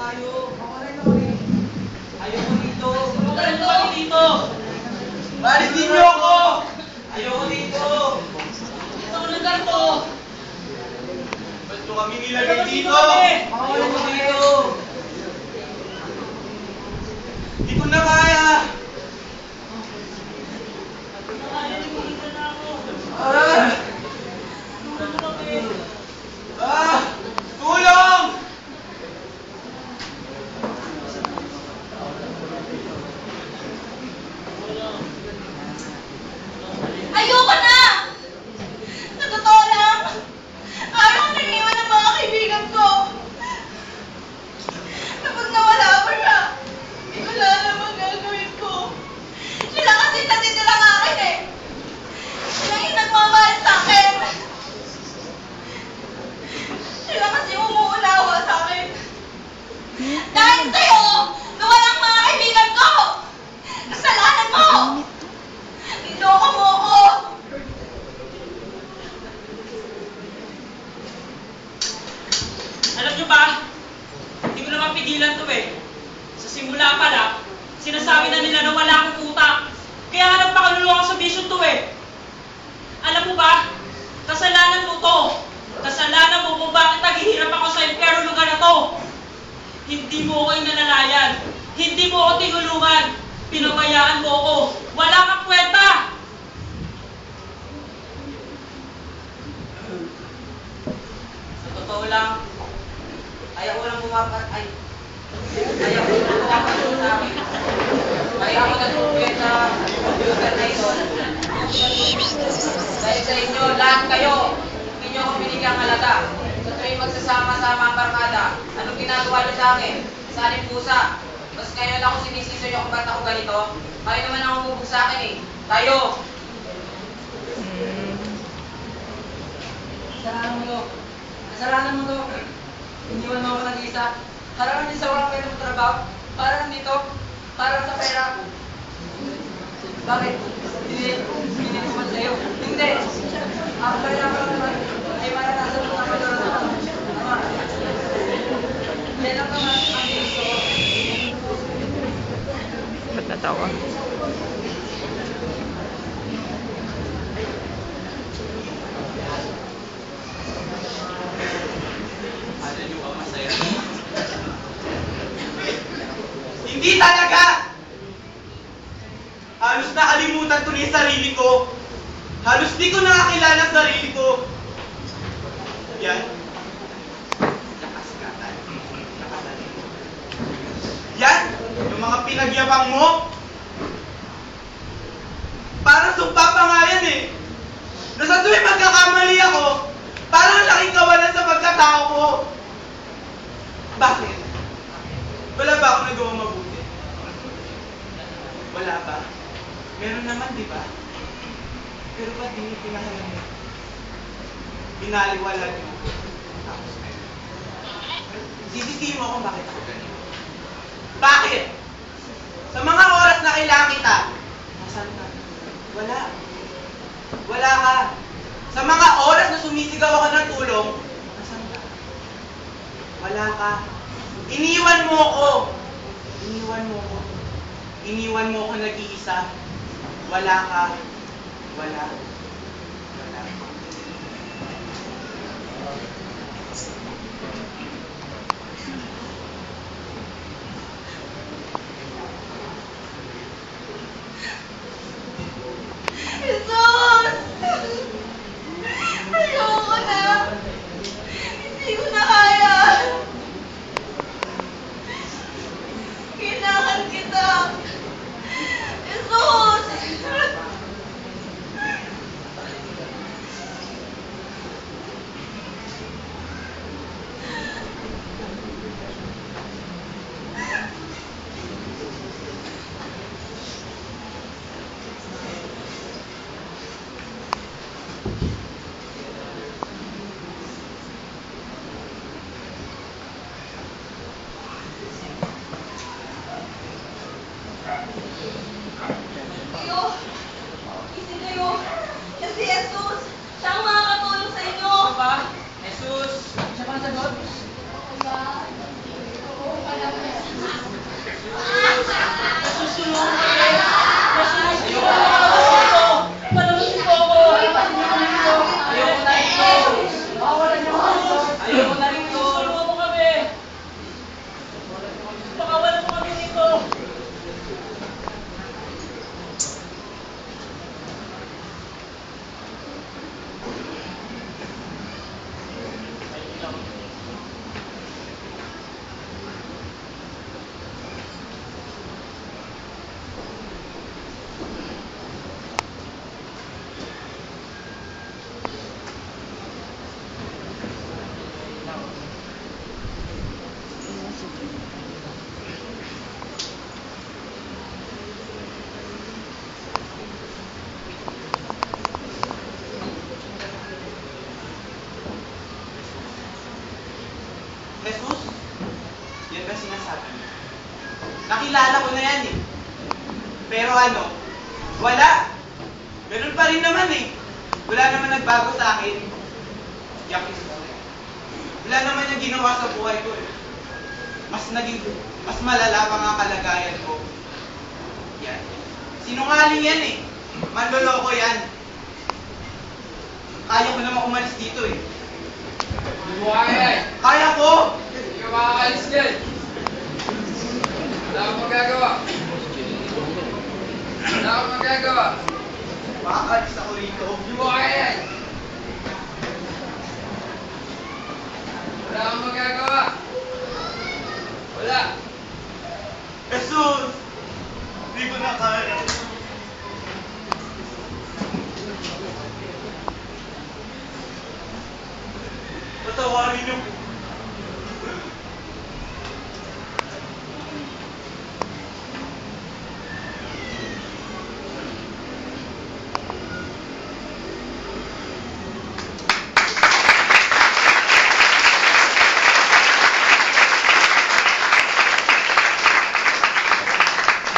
tayo. Ayoko dito. Sumulan mo kami dito. Balitin niyo ako. Ayoko dito. Ito ang lugar to. Ba't nyo kami nilagay dito? Ayoko dito. Hindi ko na kaya. Tulong! Ayoko na! Sa totoo lang, ayaw ko naniwan ng mga kaibigan ko. Kapag nawala ko siya, hindi ko alam ang gagawin ko. Sila kasi natitira sa akin eh. Sila yung nagmamahal sa akin. Sila kasi umuunawa sa akin. Dahil sa'yo, nawala ang mga kaibigan ko! Kasalanan mo! Niloko mo ako! Alam nyo ba? Hindi ko na mapigilan to eh. Sa simula pa lang, sinasabi na nila na wala akong utak. Kaya nga nagpakaluluwa ako sa vision to eh. Alam mo ba? Kasalanan mo to. Kasalanan mo kung bakit naghihirap ako sa impyerno lugar na to. Hindi mo ako inalalayan. Hindi mo ako tinulungan. Pinabayaan mo ako. Wala kang kwenta! Sa totoo lang, ayaw ko nang ayaw ko nang pumapatulong sa akin. Kaya ako natupit sa computer na ito. Dahil sa inyo, lahat kayo, hindi nyo ako binigyang halata. Sa tuwing magsasama-sama ang barkada, anong ginagawa nyo sa akin? Saling pusa. Mas ngayon ako sinisiso nyo kung ba't ako ganito. Kayo naman ang umubog sa akin eh. Tayo! Kasalanan mo to. Kasalanan mo to. Iniwan mo ako nag-isa. Para lang din sa walang pwede mo trabaho. Para lang dito. Para sa pera. Bakit? Hindi ko man sa'yo. Hindi. Ako pa rin ako naman. Ay maranasan mo naman doon naman. Tama. Yan lang naman ang gusto ko. Ba't natawa? Hindi talaga! Halos nakalimutan ko na yung sarili ko. Halos di ko nakakilala ang sarili ko. Yan. Lakas ka tayo. Yan! Yung mga pinagyabang mo. Parang sumpa pa nga yan eh. Na sa tuwing magkakamali ako, parang laking kawalan sa pagkatao ko. Bakit? Wala ba ako nagawa mabuti? Wala ba? Meron naman, di ba? Pero ba't di niyo pinahalan mo? Binaliwalag mo. Tapos sisisihin mo akong bakit ako ganito. Bakit? Sa mga oras na kailangan kita, nasaan ka? Wala. Wala ka. Sa mga oras na sumisigaw ako ng tulong, nasaan ka? Wala ka. Iniwan mo ako. Iniwan mo ako. Iniwan mo ako nag-iisa. Wala ka. Wala. Wala. Jesus! Ayoko na! Hindi ko na kaya! Kailangan kita! Jesus! Nasusulong ko eh. Ayoko na. Palamusin po ako. Ayoko na ito. Ayoko na ito. Tulungan mo kami. Pakawalan mo kami dito. Jesus? Yan ba sinasabi mo? Nakilala ko na yan eh. Pero ano? Wala. Ganun pa rin naman eh. Wala naman nagbago sa akin. Yakis mo. Wala naman yung ginawa sa buhay ko eh. Mas malala pa nga kalagayan ko. Yan. Sinungaling yan eh. Manloloko yan. Kaya ko naman umalis dito eh. Hindi mo kaya eh. Kaya ko! Hindi ka makakalis dyan. Wala akong magagawa. Wala akong magagawa.